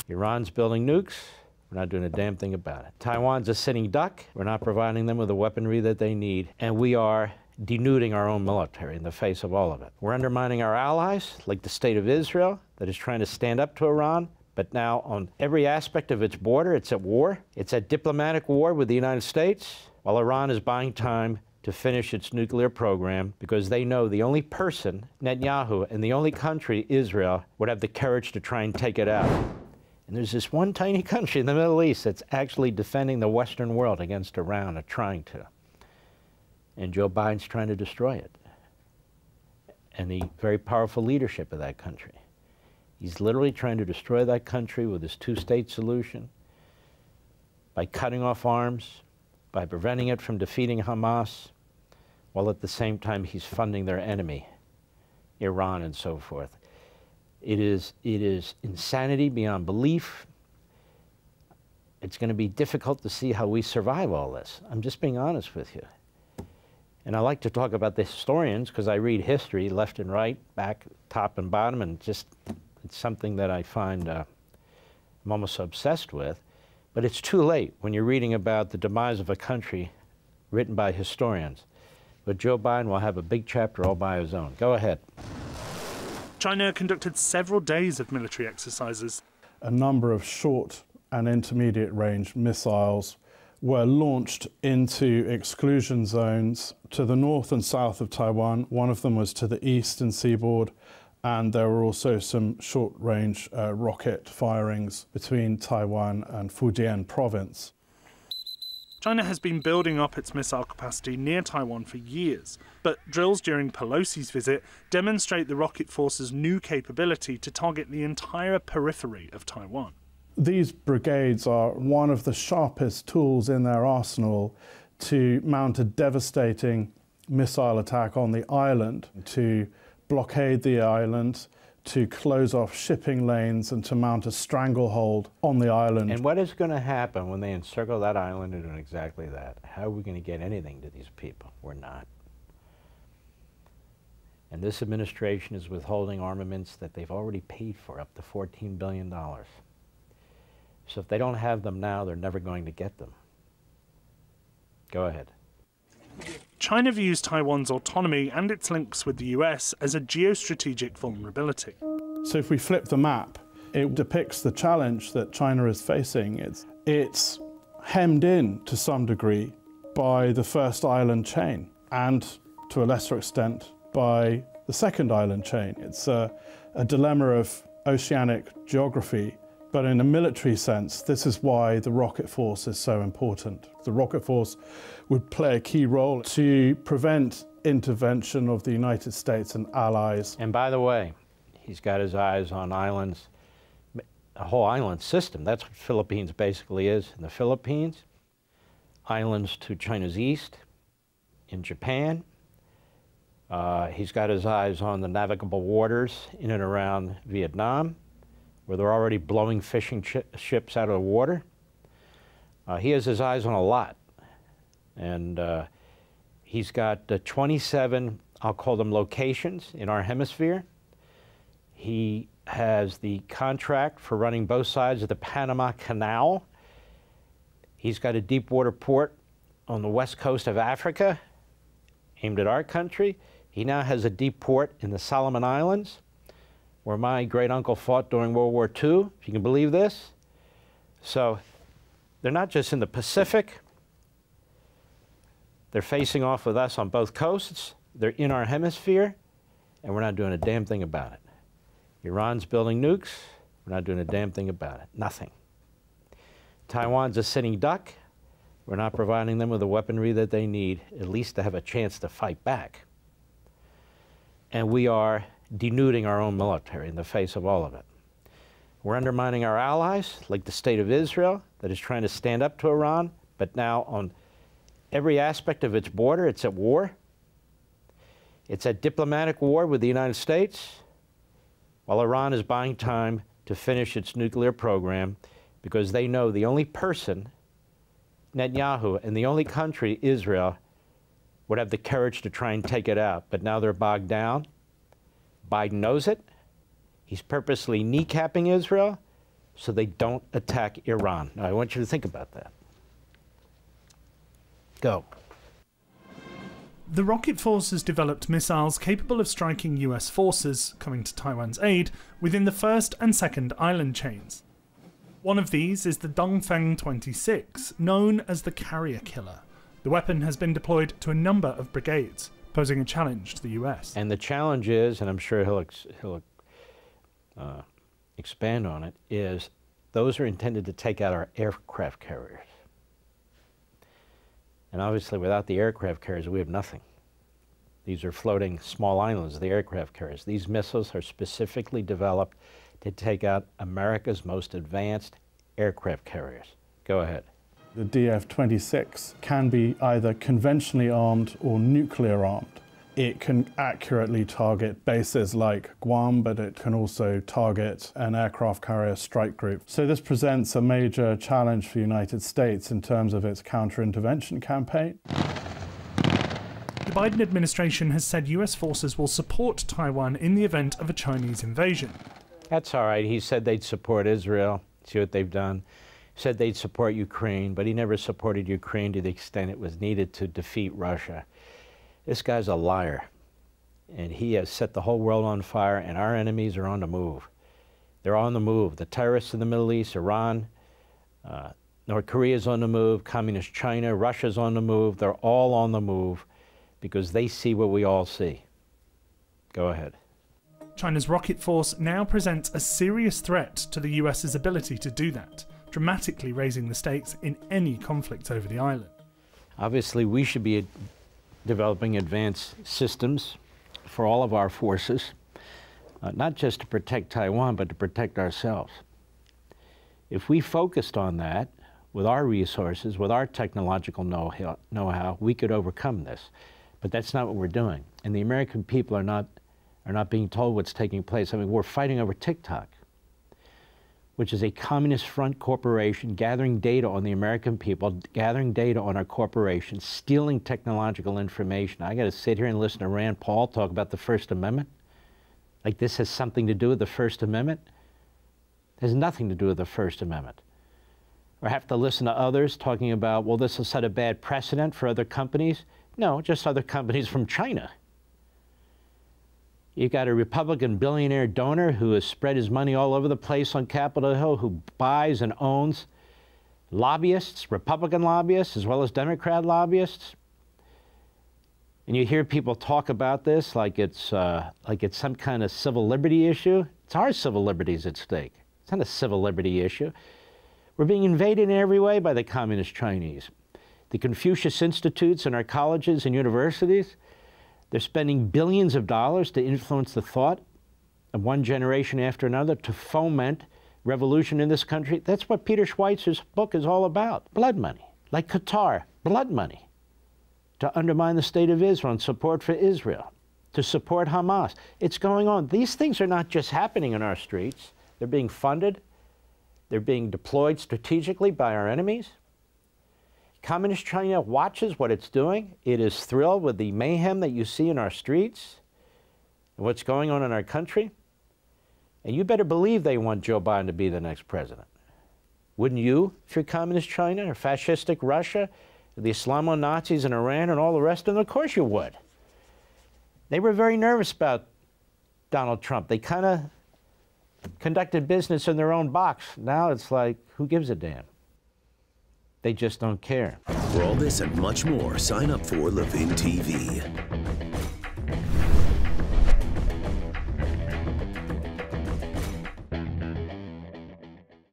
Iran's building nukes. We're not doing a damn thing about it. Taiwan's a sitting duck. We're not providing them with the weaponry that they need. And we are denuding our own military in the face of all of it. We're undermining our allies, like the state of Israel, that is trying to stand up to Iran. But now on every aspect of its border, it's at war. It's at diplomatic war with the United States, while Iran is buying time to finish its nuclear program because they know the only person, Netanyahu, and the only country, Israel, would have the courage to try and take it out. And there's this one tiny country in the Middle East that's actually defending the Western world against Iran, or trying to. And Joe Biden's trying to destroy it. And the very powerful leadership of that country. He's literally trying to destroy that country with his two-state solution by cutting off arms, by preventing it from defeating Hamas, while at the same time he's funding their enemy, Iran and so forth. It is insanity beyond belief. It's going to be difficult to see how we survive all this. I'm just being honest with you. And I like to talk about the historians because I read history left and right, back, top and bottom, and just it's something that I find I'm almost obsessed with. But it's too late when you're reading about the demise of a country written by historians. But Joe Biden will have a big chapter all by his own. Go ahead. China conducted several days of military exercises. A number of short and intermediate range missiles were launched into exclusion zones to the north and south of Taiwan. One of them was to the eastern seaboard, and there were also some short-range rocket firings between Taiwan and Fujian province. China has been building up its missile capacity near Taiwan for years, but drills during Pelosi's visit demonstrate the rocket force's new capability to target the entire periphery of Taiwan. These brigades are one of the sharpest tools in their arsenal to mount a devastating missile attack on the island, to blockade the island, to close off shipping lanes, and to mount a stranglehold on the island. And what is going to happen when they encircle that island and do exactly that? How are we going to get anything to these people? We're not. And this administration is withholding armaments that they've already paid for, up to $14 billion. So if they don't have them now, they're never going to get them. Go ahead. China views Taiwan's autonomy and its links with the US as a geostrategic vulnerability. So if we flip the map, it depicts the challenge that China is facing. It's hemmed in to some degree by the first island chain, and to a lesser extent by the second island chain. It's a dilemma of oceanic geography. But in a military sense, this is why the rocket force is so important. The rocket force would play a key role to prevent intervention of the United States and allies. And by the way, he's got his eyes on islands, a whole island system. That's what Philippines basically is. In the Philippines, islands to China's east, in Japan. He's got his eyes on the navigable waters in and around Vietnam, where they're already blowing fishing ships out of the water. He has his eyes on a lot. And he's got 27, I'll call them locations, in our hemisphere. He has the contract for running both sides of the Panama Canal. He's got a deep water port on the west coast of Africa, aimed at our country. He now has a deep port in the Solomon Islands, where my great-uncle fought during World War II, if you can believe this. So they're not just in the Pacific. They're facing off with us on both coasts. They're in our hemisphere, and we're not doing a damn thing about it. Iran's building nukes. We're not doing a damn thing about it. Nothing. Taiwan's a sitting duck. We're not providing them with the weaponry that they need, at least to have a chance to fight back. And we are denuding our own military in the face of all of it. We're undermining our allies, like the state of Israel, that is trying to stand up to Iran, but now on every aspect of its border, it's at war. It's at diplomatic war with the United States, while Iran is buying time to finish its nuclear program because they know the only person, Netanyahu, and the only country, Israel, would have the courage to try and take it out. But now they're bogged down. Biden knows it. He's purposely kneecapping Israel so they don't attack Iran. Now, I want you to think about that. Go. The rocket force has developed missiles capable of striking US forces, coming to Taiwan's aid, within the first and second island chains. One of these is the Dongfeng 26, known as the Carrier Killer. The weapon has been deployed to a number of brigades, posing a challenge to the US. And the challenge is, and I'm sure he'll expand on it, is those are intended to take out our aircraft carriers. And obviously, without the aircraft carriers, we have nothing. These are floating small islands, the aircraft carriers. These missiles are specifically developed to take out America's most advanced aircraft carriers. Go ahead. The DF-26 can be either conventionally armed or nuclear armed. It can accurately target bases like Guam, but it can also target an aircraft carrier strike group. So this presents a major challenge for the United States in terms of its counter-intervention campaign. The Biden administration has said US forces will support Taiwan in the event of a Chinese invasion. That's all right. He said they'd support Israel. See what they've done. He said they'd support Ukraine, but he never supported Ukraine to the extent it was needed to defeat Russia. This guy's a liar, and he has set the whole world on fire, and our enemies are on the move. They're on the move. The terrorists in the Middle East, Iran, North Korea's on the move, Communist China, Russia's on the move. They're all on the move because they see what we all see. Go ahead. China's rocket force now presents a serious threat to the US's ability to do that, dramatically raising the stakes in any conflict over the island. Obviously, we should be developing advanced systems for all of our forces, not just to protect Taiwan, but to protect ourselves. If we focused on that with our resources, with our technological know-how, we could overcome this. But that's not what we're doing. And the American people are not being told what's taking place. I mean, we're fighting over TikTok, which is a communist front corporation gathering data on the American people, gathering data on our corporations, stealing technological information. I got to sit here and listen to Rand Paul talk about the First Amendment. Like this has something to do with the First Amendment? It has nothing to do with the First Amendment. Or have to listen to others talking about, well, this will set a bad precedent for other companies. No, just other companies from China. You got a Republican billionaire donor who has spread his money all over the place on Capitol Hill, who buys and owns lobbyists, Republican lobbyists, as well as Democrat lobbyists. And you hear people talk about this like it's some kind of civil liberty issue. It's our civil liberties at stake. It's not a civil liberty issue. We're being invaded in every way by the Communist Chinese. The Confucius Institutes in our colleges and universities, they're spending billions of dollars to influence the thought of one generation after another to foment revolution in this country. That's what Peter Schweizer's book is all about. Blood money. Like Qatar, blood money. To undermine the state of Israel and support for Israel. To support Hamas. It's going on. These things are not just happening in our streets. They're being funded. They're being deployed strategically by our enemies. Communist China watches what it's doing. It is thrilled with the mayhem that you see in our streets and what's going on in our country. And you better believe they want Joe Biden to be the next president. Wouldn't you, if you're Communist China or fascistic Russia, the Islamo-Nazis in Iran and all the rest of them? Of course you would. They were very nervous about Donald Trump. They kind of conducted business in their own box. Now it's like, who gives a damn? They just don't care. For all this and much more, sign up for LevinTV.